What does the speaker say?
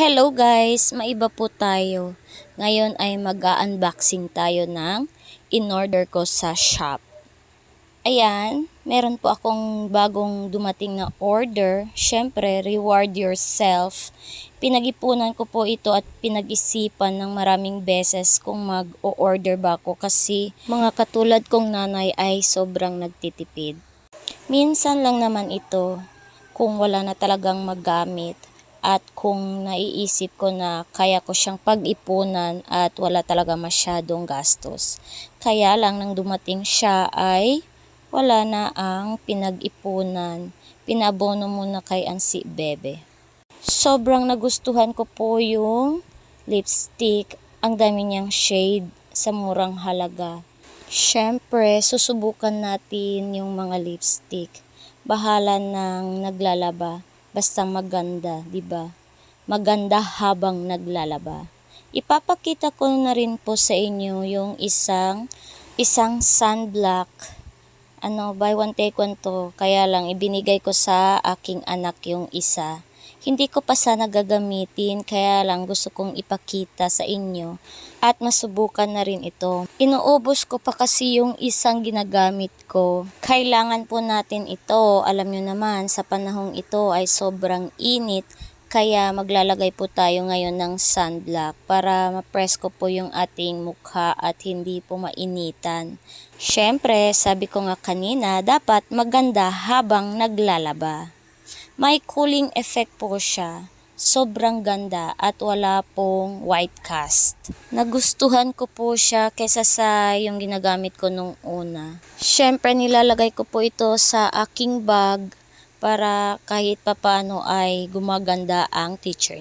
Hello guys! Maiba po tayo. Ngayon ay mag-unboxing tayo ng in-order ko sa shop. Ayan, meron po akong bagong dumating na order. Syempre, reward yourself. Pinag-ipunan ko po ito at pinag-isipan ng maraming beses kung mag-o-order ba ako kasi mga katulad kong nanay ay sobrang nagtitipid. Minsan lang naman ito kung wala na talagang magamit. At kung naiisip ko na kaya ko siyang pag-ipunan at wala talaga masyadong gastos. Kaya lang nang dumating siya ay wala na ang pinag-ipunan. Pinabono muna kay Ansi Bebe. Sobrang nagustuhan ko po yung lipstick. Ang dami niyang shade sa murang halaga. Syempre, susubukan natin yung mga lipstick. Bahala nang naglalaba. Basta maganda, 'di ba? Maganda habang naglalaba. Ipapakita ko na rin po sa inyo yung isang sunblock. Buy one take one to. Kaya lang ibinigay ko sa aking anak yung isa. Hindi ko pa sana gagamitin, kaya lang gusto kong ipakita sa inyo at masubukan na rin ito. Inuubos ko pa kasi yung isang ginagamit ko. Kailangan po natin ito. Alam nyo naman, sa panahong ito ay sobrang init, kaya maglalagay po tayo ngayon ng sunblock para ma-press ko po yung ating mukha at hindi po mainitan. Syempre, sabi ko nga kanina, dapat maganda habang naglalaba. May cooling effect po siya. Sobrang ganda at wala pong white cast. Nagustuhan ko po siya kaysa sa yung ginagamit ko nung una. Syempre nilalagay ko po ito sa aking bag para kahit papano ay gumaganda ang teacher niya.